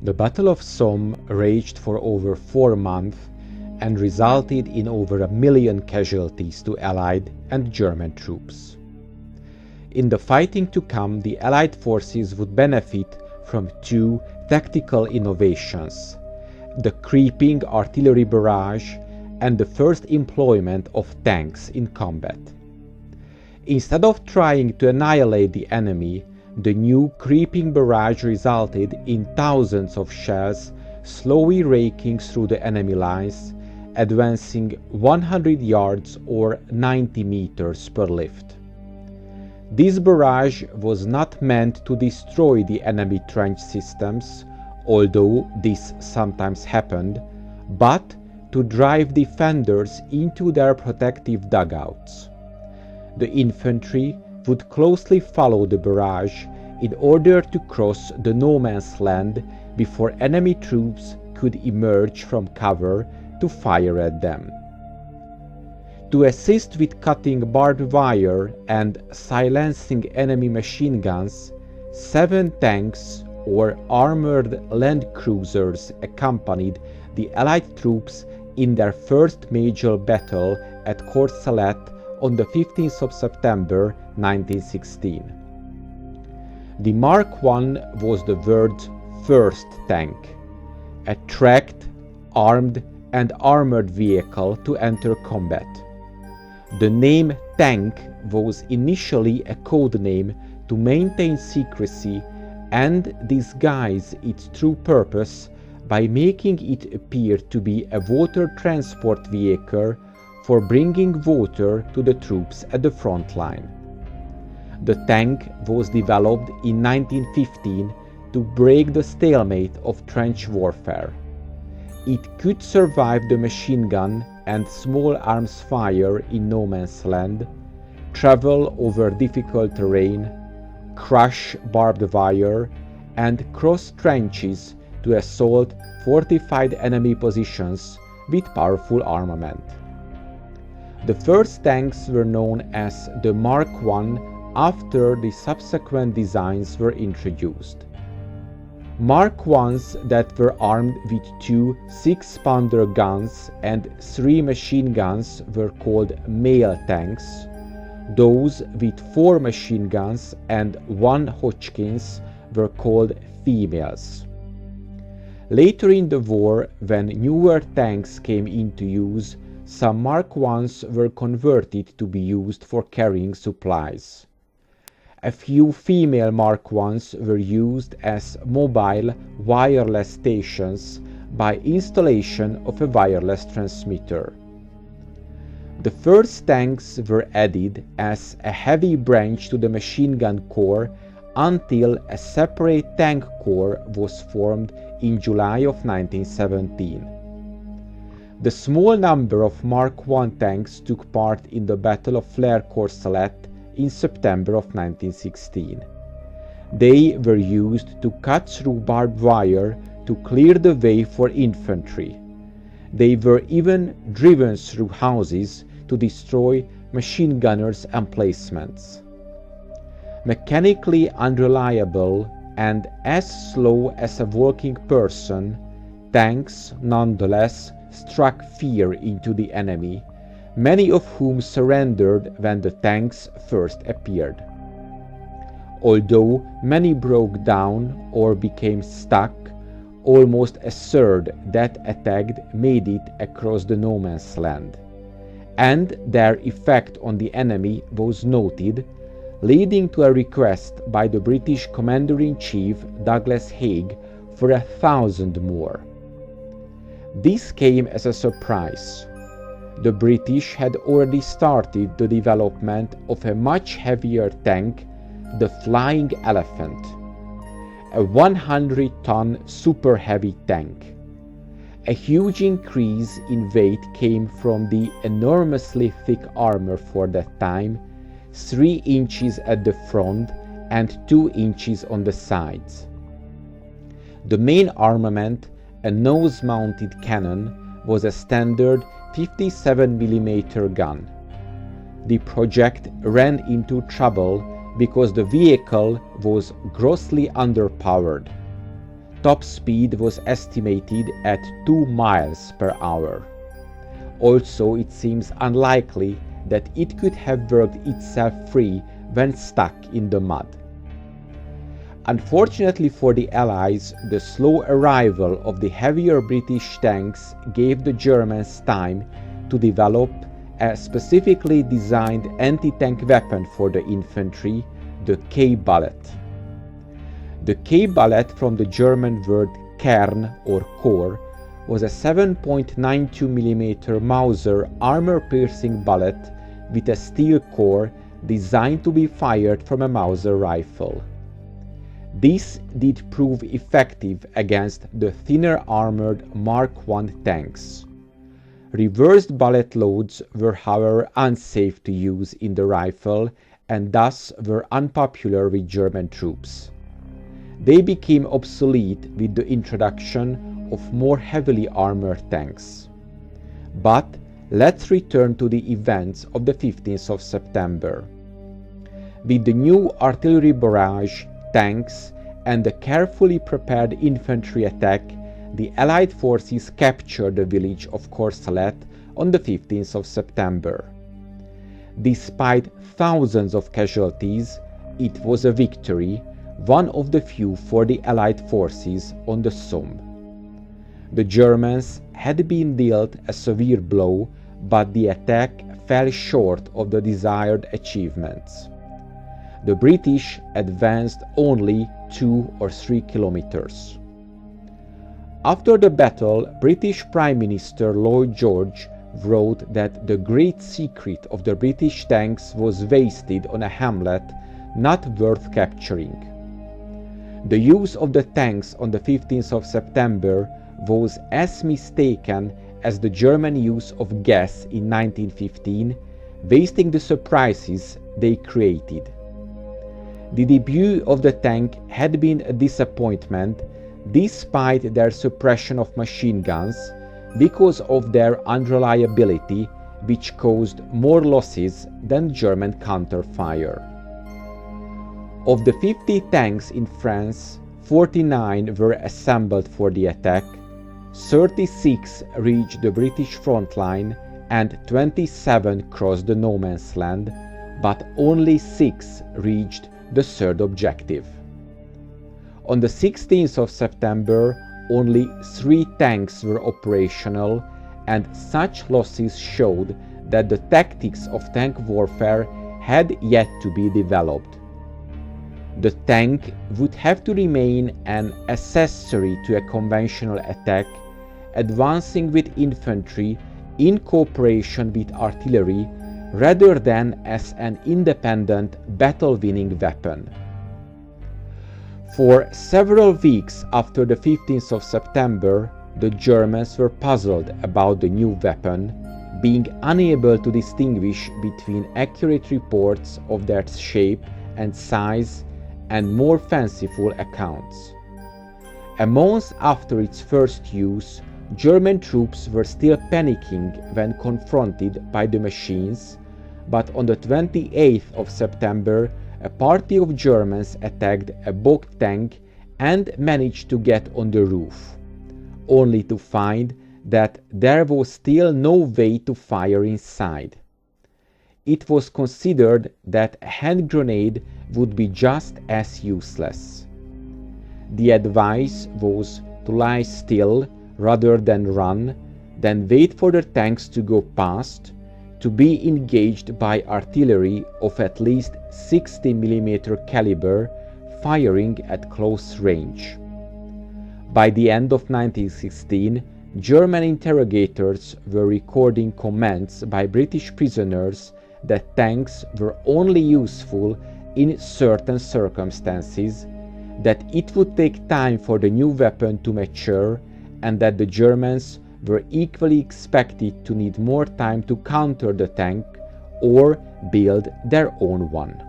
The Battle of Somme raged for over 4 months and resulted in over 1 million casualties to Allied and German troops. In the fighting to come, the Allied forces would benefit from 2 tactical innovations: the creeping artillery barrage and the first employment of tanks in combat. Instead of trying to annihilate the enemy, the new creeping barrage resulted in thousands of shells slowly raking through the enemy lines, advancing 100 yards or 90 meters per lift. This barrage was not meant to destroy the enemy trench systems, although this sometimes happened, but to drive defenders into their protective dugouts. The infantry would closely follow the barrage in order to cross the no man's land before enemy troops could emerge from cover to fire at them. To assist with cutting barbed wire and silencing enemy machine guns, 7 tanks or armored land cruisers accompanied the Allied troops in their first major battle at Courcelette on the 15th of September 1916. The Mark I was the world's first tank, a tracked, armed and armored vehicle to enter combat. The name tank was initially a code name to maintain secrecy and disguise its true purpose by making it appear to be a water transport vehicle for bringing water to the troops at the front line. The tank was developed in 1915 to break the stalemate of trench warfare. It could survive the machine gun and small arms fire in no man's land, travel over difficult terrain, crush barbed wire, and cross trenches to assault fortified enemy positions with powerful armament. The first tanks were known as the Mark I after the subsequent designs were introduced. Mark I's that were armed with 2 6-pounder guns and 3 machine guns were called male tanks. Those with 4 machine guns and 1 Hotchkiss were called females. Later in the war, when newer tanks came into use, some Mark I's were converted to be used for carrying supplies. A few female Mark I's were used as mobile wireless stations by installation of a wireless transmitter. The first tanks were added as a heavy branch to the machine gun corps until a separate tank corps was formed in July of 1917. The small number of Mark I tanks took part in the Battle of Flers-Courcelette in September of 1916. They were used to cut through barbed wire to clear the way for infantry. They were even driven through houses to destroy machine gunners' emplacements. Mechanically unreliable and as slow as a walking person, tanks nonetheless struck fear into the enemy, many of whom surrendered when the tanks first appeared. Although many broke down or became stuck, almost a third that attacked made it across the no man's land, and their effect on the enemy was noted, leading to a request by the British Commander-in-Chief Douglas Haig for 1,000 more. This came as a surprise. The British had already started the development of a much heavier tank, the Flying Elephant, a 100-ton super heavy tank. A huge increase in weight came from the enormously thick armor for that time, 3 inches at the front and 2 inches on the sides. The main armament, a nose-mounted cannon, was a standard 57mm gun. The project ran into trouble because the vehicle was grossly underpowered. top speed was estimated at 2 miles per hour. Also, it seems unlikely that it could have worked itself free when stuck in the mud. Unfortunately for the Allies, the slow arrival of the heavier British tanks gave the Germans time to develop a specifically designed anti-tank weapon for the infantry, the K-bullet. The K-bullet, from the German word Kern or core, was a 7.92 mm Mauser armor-piercing bullet with a steel core designed to be fired from a Mauser rifle. This did prove effective against the thinner armored Mark I tanks. Reversed bullet loads were however unsafe to use in the rifle and thus were unpopular with German troops. They became obsolete with the introduction of more heavily armored tanks. But let's return to the events of the 15th of September. With the new artillery barrage, tanks, and the carefully prepared infantry attack, the Allied forces captured the village of Courcelette on the 15th of September. Despite thousands of casualties, it was a victory, one of the few for the Allied forces on the Somme. The Germans had been dealt a severe blow, but the attack fell short of the desired achievements. The British advanced only 2 or 3 kilometers. After the battle, British Prime Minister Lloyd George wrote that the great secret of the British tanks was wasted on a hamlet not worth capturing. The use of the tanks on the 15th of September was as mistaken as the German use of gas in 1915, wasting the surprises they created. The debut of the tank had been a disappointment despite their suppression of machine guns because of their unreliability, which caused more losses than German counter-fire. Of the 50 tanks in France, 49 were assembled for the attack, 36 reached the British front line and 27 crossed the no man's land, but only 6 reached the third objective. On the 16th of September, only 3 tanks were operational, and such losses showed that the tactics of tank warfare had yet to be developed. The tank would have to remain an accessory to a conventional attack, advancing with infantry in cooperation with artillery rather than as an independent battle-winning weapon. For several weeks after the 15th of September, the Germans were puzzled about the new weapon, being unable to distinguish between accurate reports of their shape and size and more fanciful accounts. A month after its first use, German troops were still panicking when confronted by the machines, but on the 28th of September, a party of Germans attacked a bogged tank and managed to get on the roof, only to find that there was still no way to fire inside. It was considered that a hand grenade would be just as useless. The advice was to lie still rather than run, then wait for the tanks to go past, to be engaged by artillery of at least 60 mm caliber firing at close range. By the end of 1916, German interrogators were recording comments by British prisoners that tanks were only useful in certain circumstances, that it would take time for the new weapon to mature, and that the Germans were equally expected to need more time to counter the tank or build their own one.